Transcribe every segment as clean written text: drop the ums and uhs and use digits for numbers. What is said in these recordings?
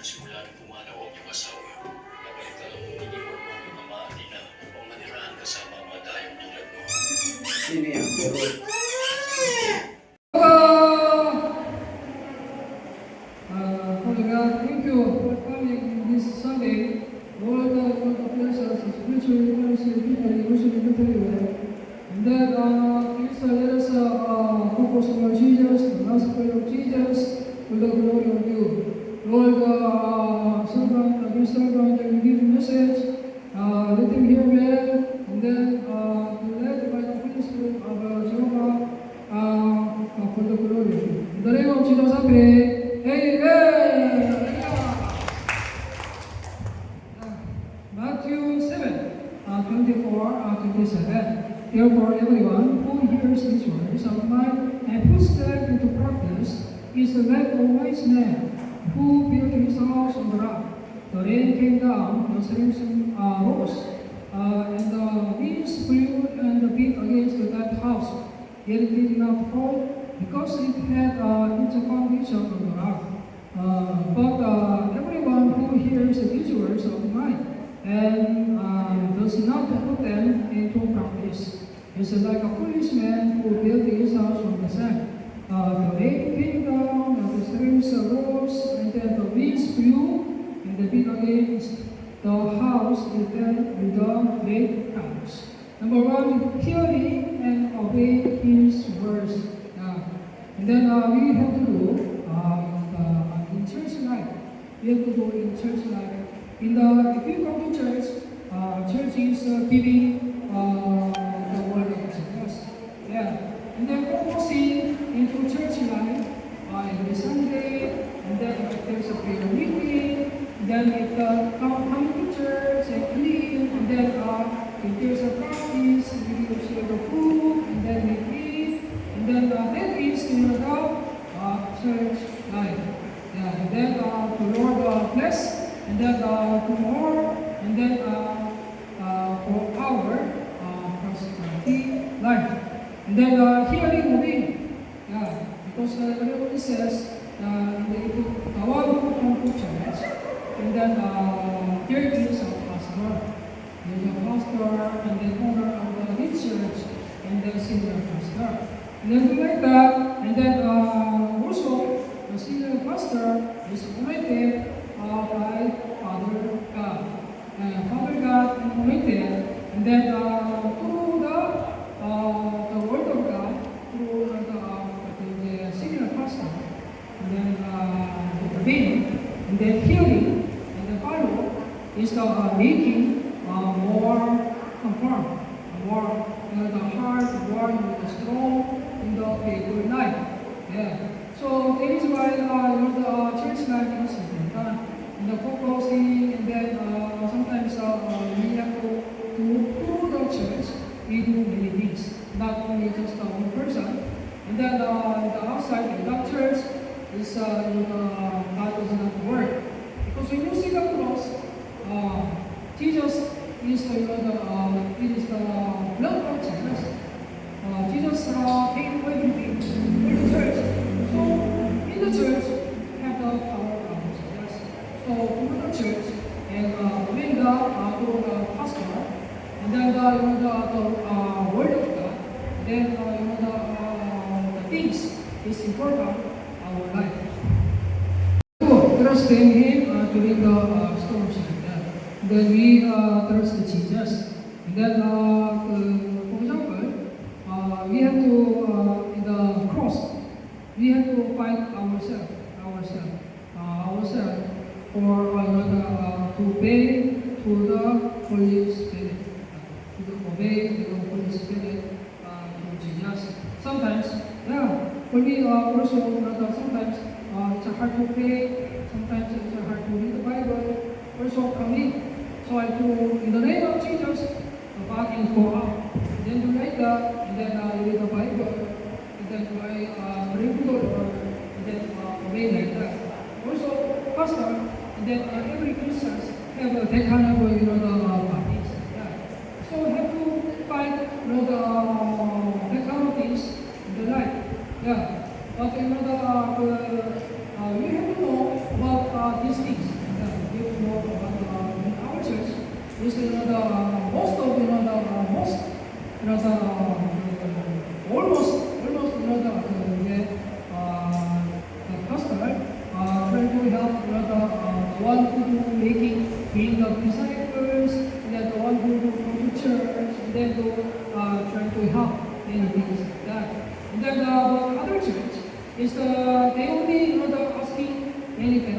at simula nang pumanaw ang iyong asawa. Nabalita lang mo iniwan mo ang iyong ama at ina upang manirahan kasama ang mga dayong tulad mo. Sino yan? Pero, Father God, thank you for coming this Sunday. Lord, I want to bless us spiritually, financially, emotionally, mentally, well. And then, please let us focus on Lord Jesus, the gospel of Jesus, for the glory of you. Lord, servant, that will give the message, let him hear well, and then let the Bible Holy Spirit of Jehovah for the glory of you. In the name of Jesus, I pray. Amen. Matthew 7:24-27. Therefore, everyone who hears these words of mine and puts them into practice is like a wise man who built his house on the rock. The rain came down, the streams rose, and the winds blew and beat against that house. Yet it did not fall, because it had its foundation on the rock. But everyone who hears these words of mine and does not put them into practice is like a foolish man who built his house on the sand. The rain came down, and the streams rose, and then the winds blew and they beat against the house, it fell with a great crash. Number one, hearing and obey his words. And then we have to do in church life. We have to do in church life. If you come to church, church is giving the word of Jesus. Yeah. And then focusing into church life every Sunday, and then if there's a prayer meeting, then if coming to church and clean, and then if there's a practice, we share the food, and then we eat, and then that is in the church life. Yeah, and then the Lord bless, and then tomorrow, and then for our prosperity life. And then hearing obeying. Yeah, because the Bible says if the one who comes to church, and then there is a pastor. There's a pastor, and then owner of the church, and then senior pastor. And then like that, and then also the senior pastor is appointed by Father God. Father God appointed, and then through the word of God, through the senior pastor, and then obeying, and then hearing, and the follow is the making more confirmed, more the heart, more strong in the faithful life. Yeah. So that is why the church life is important. And the focusing, and then sometimes we have to through the church we do many things, not only just one person. And then the outside of the church is God does not work, because when you see the cross, Jesus is it is the blood of Jesus. Jesus paid everything in the church. So in the church have the power of Jesus. So through the church and when the pastor, and then the word of God, then the things is important our life. Trust in Him during the storms like that. Then we trust Jesus. And then for example, we have to in the cross, we have to fight ourselves for to obey to the Holy Spirit, to obey the Holy Spirit to Jesus. Sometimes, for me also sometimes it's hard to pray. Sometimes it's hard to read the Bible. Also coming, so I do in the name of Jesus. The bodies go out. Then do like that, and then read the Bible, and then I bring to the Lord, and then obey like that. Also, pastor, and then every Christian have that kind of the bodies. Yeah. So have to find that kind of things in the life. Yeah. But we have to know about these things. almost the pastor trying to help the one who making being the disciples, and then the one who go to church, and then trying to help many things like that. And then the other church is they only asking many things.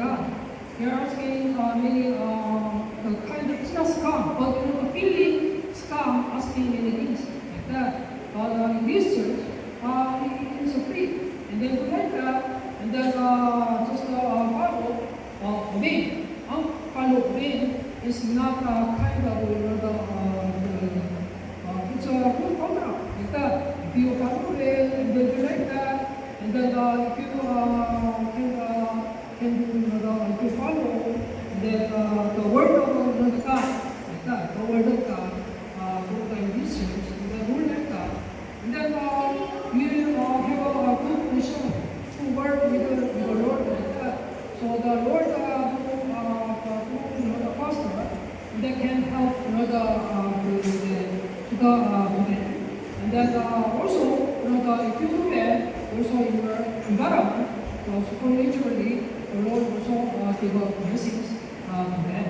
They're asking many the kind of it's not scam, but the feeling scam asking many things like that. But in this church, it is free, and then like that, and then just follow obey. Follow obey is not kind of it's a good contract like that. If you follow obey and then do like that, and then if you if you follow the word of God, like that, the word of God, in this church, and then rule like that, and then you have a good position to work with the Lord like that. So the Lord, the pastor, they can help and then also if you do that, also in your environment, supernaturally, the Lord also give up blessings to them.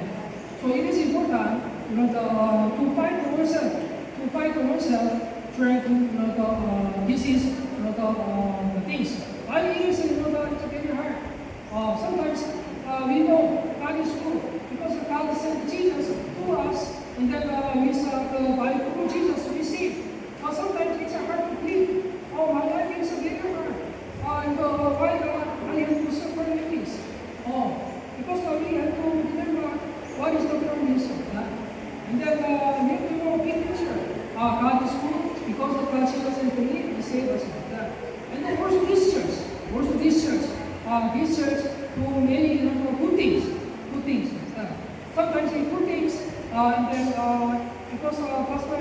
So it is important, to fight ourselves, trying to this is the things. Why it is it's very hard. Sometimes we know God is good because God sent Jesus to us, and then by through Jesus we see. Sometimes it's hard to believe. Oh, my life is very hard. And why I have to suffer like this? Because we have to remember what is the promise of God. And then we have to know big picture. God is good because of God sent us and believe He saved us like that. And then also this church, do many good things like that. Sometimes they good things, and then because pastor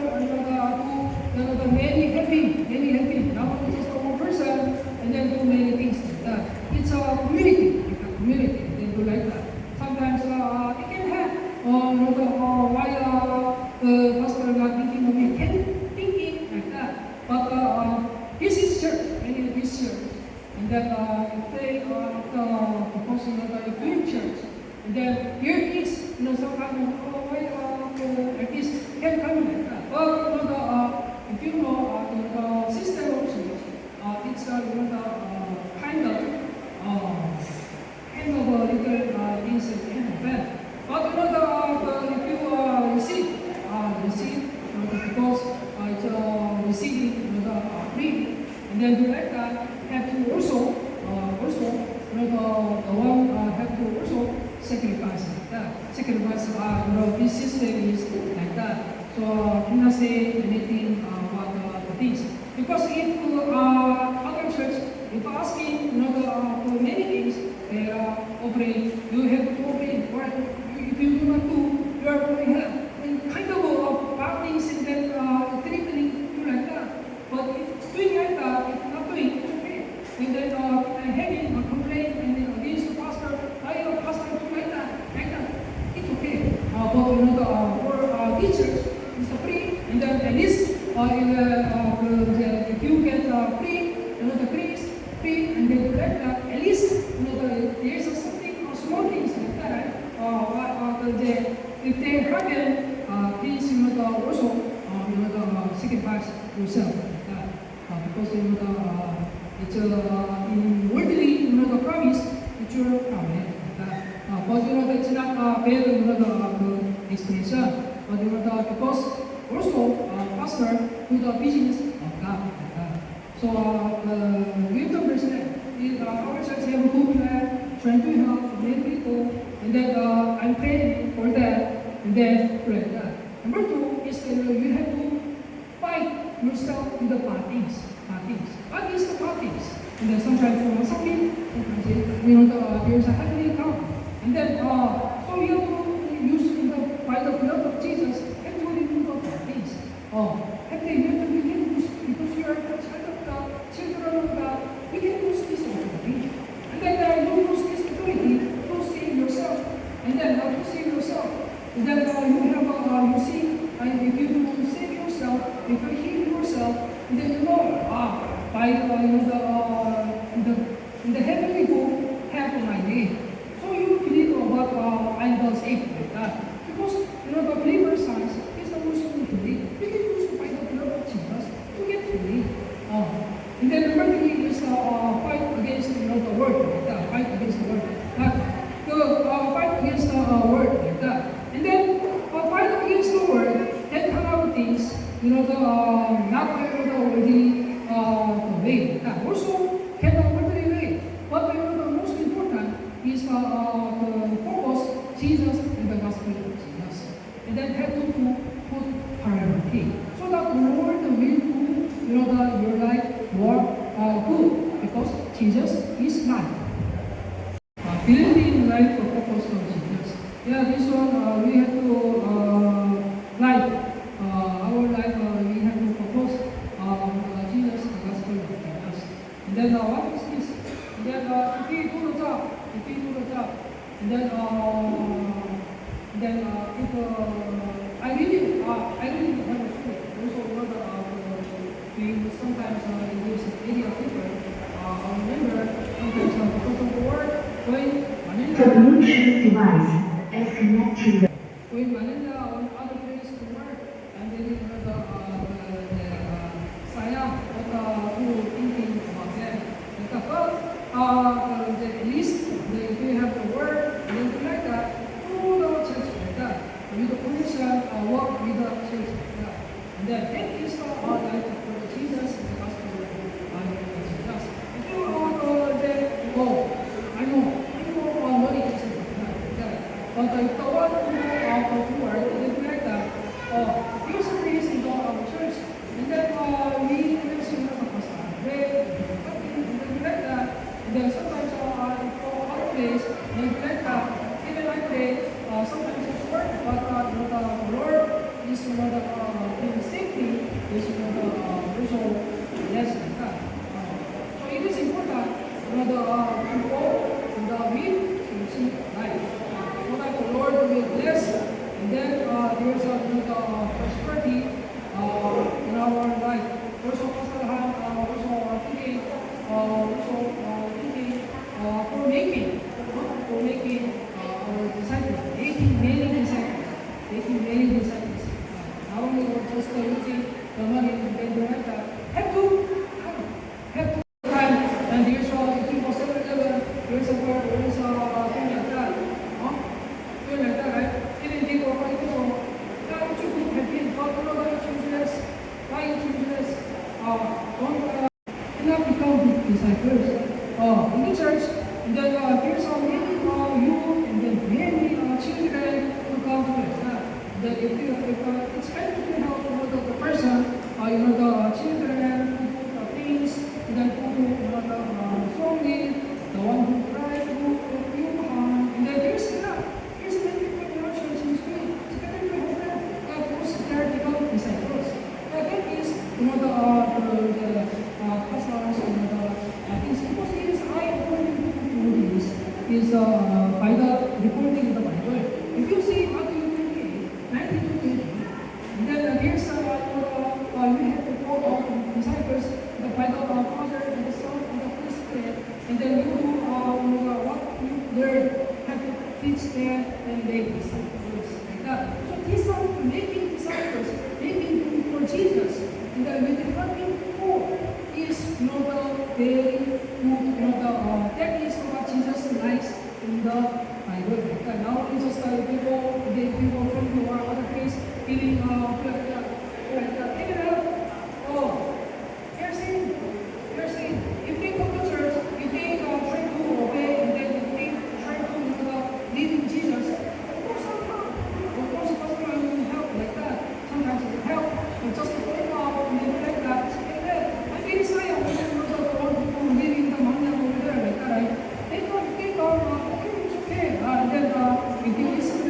do many helping, not only just one person, and then do many things like that. It's a community, they do like that. Sometimes it can have why the pastor not thinking of it, thinking like that. But this is church, and this church, and then if they because the doing church, and then here is some kind of like this can come like that. But if you know the system of church, it's kind of a little things that can happen. But if you receive because it's receiving free, and then do like that, have to also the one have to also sacrifice like that. Sacrifice this system is like that. So cannot say anything about the things. Because if other church, if asking for many things, they are offering, you have to obey. Or if you do not do, you are going to have kind of bad things and then treatment you like that. But if doing like that, if not doing, it's okay. And then having a complaint and then against the pastor, pastor do like that, it's okay. But for this church, it's free, and then at least if you get free, the free is free, and then like that, at least there is something small things like that. If they happen, please also sacrifice yourself like that, because it's in worldly the promise it's your promise like that. But it's not bad the expression, but because also pastor to the business of God like that. So we have to understand our church have a good plan, trying to help many people, and then I'm praying for that, and then like that. Number two is you have to fight yourself with the bad things. What is the bad things? And then sometimes something, there's a heavenly account, and then so you have to use by the blood of Jesus, have to remove the bad things. Have to you can use because you are the child of God, children of God. We can use this authority, and then you use this authority to save yourself, and then to save yourself. And then you have you see, if you save yourself, if you heal yourself, and then you know, by in the heavenly book have my name. So you believe about I'm the saved like that. Because the believer sons is the most who believe. You can use by the blood of Jesus to get believe. And then number three is fight against the word like that. Fight against the word. Fight against the word like that. And then fight against the word. That kind of things, not already the way. Also, can already way. But the most important is the focus Jesus and the gospel of Jesus. And then have to put priority. So that the Lord will do your life more good. Because Jesus is life. Building life for focus on Jesus. Yeah, this one we have to life. Our life we have to focus on Jesus, the gospel of Jesus. And then what is this? And then if we do the job, and then if I really have a truth. Also, we sometimes in this area of people, I remember sometimes because of the word going The Bluetooth device is connected. going Manila or other place to work, and then saya who thinking about them. At least if you have the word, and then like that, to the church like that, with the permission, work with the church like that. And then that is the life for Jesus and the gospel of Jesus. If you want to say, oh, I know money is like that. But if the one who work, and then like that, here's the place in our church, and then we sing the pastor, and then like that, and then sometimes for other place, and like that, even like that, sometimes it's work, but the Lord is in safety, is also less like that. So it is important, to go in the week to see life. So that the Lord will bless, and then there's a prosperity in our life. Also, Pastor Han also thinking for making our disciples, making many disciples. Not only just using the money and then do like that. Have to time, and there's if you go 7-Eleven, there's a thing like that. Doing like that, right? Even they go right so that you could have been but choose why you choose don't not become disciples. In the church, and then there's many you and then many children who come to us. That if it's better to help the person, the children, things, and then who strongly, the one who cries, who and then here's many people in our church in the street. It's better to help them. Those there become disciples. That is, the pastors and the things, because it is high important to do this, is by the reporting of the Bible. If you see Matthew 19-20, and then here's you have to call out disciples by the Father and the Son and the Holy Spirit, and then you what you learn have to teach them and make disciples like that. So these are making disciples, making room for Jesus, and then with the helping poor is very good. That is what Jesus likes in the Bible. Now it's just people from the other place giving you're saying, if they come to church, if they try to obey, and then if they try to live in Jesus, of course Pastor will help like that. Sometimes it will help, but just to point out and then like that. I feel sorry, I'm the one who live in the mountain over there like that, right? They come, okay, it's okay. And then if you listen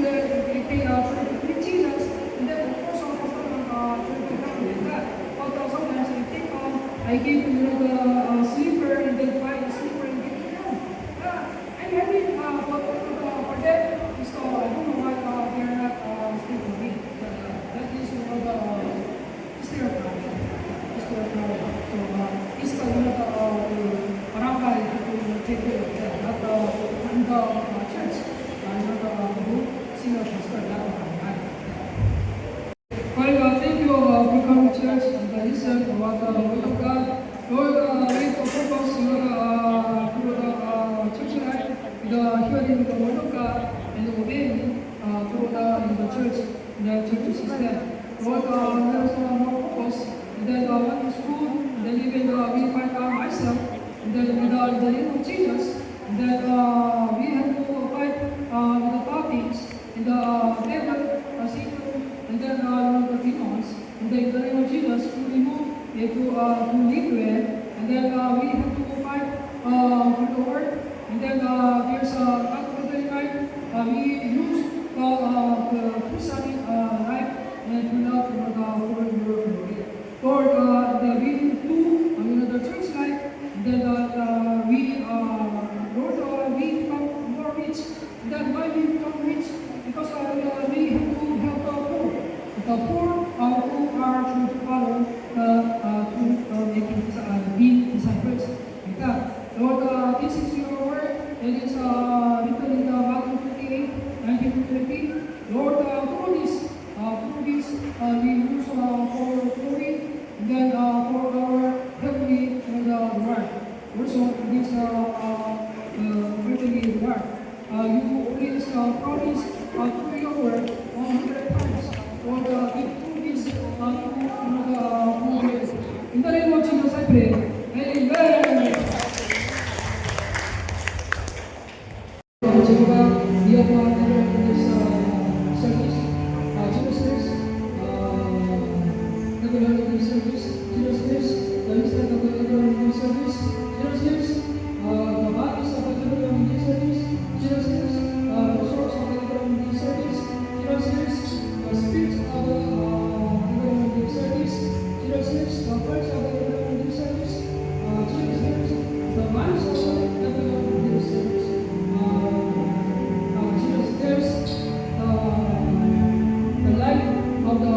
church, the church system. Lord, there's more focus, and then one is food, and then even we find myself, and then with the name of Jesus, and then we have to fight with the topics, and the devil, Satan, and then the demons, and then in the name of Jesus, to remove, to live well, and then we have to fight with the word, and then there's a right, we use the Christian life and to love for the glory. Lord, we do the church life, then we Lord, we become more rich. Then why we become rich? Because we have to help the poor. The poor who are to follow to making be disciples. Like that. Lord, this is your word. It is written in the Matthew 28, 19-20. Lord, through this, we use for glory, and then for our heavenly reward. Also, this heavenly reward. You always promise through your word 100 times. Lord, it is in the name of Jesus, I pray. Amen. Jehovah, we are gathered in this service. Jesus, the Lord of this service. Jesus, the instant of the Lord of this service. Jesus, the bodies of the Lord of this service. Jesus, the source of the Lord of this service. Jesus, the spirit of the Lord of this service. Jesus, the words of the Lord of this service. Jesus, the minds of the Lord of this service. The light of the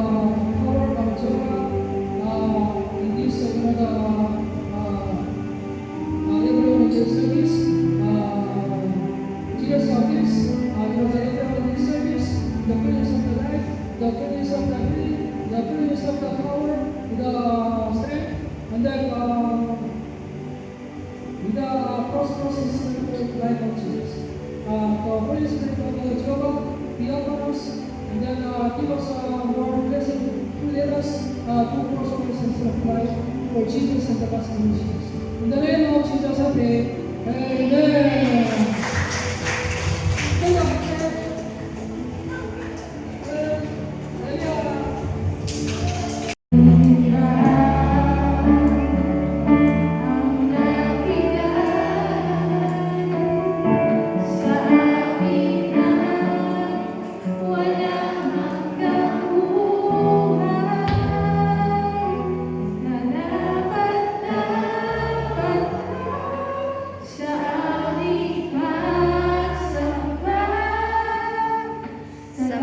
power of Jehovah in this everyone in this service. Jesus of this, everyone in this service, the goodness of the light, the goodness of the healing, the goodness of the power, the strength, and then with the prosperous life of Jesus. The Holy Spirit of Jehovah be upon us, and then give us more blessing to lead us to prosperous of life for Jesus and the gospel of Jesus. In the name of Jesus, I pray. Amen. Sa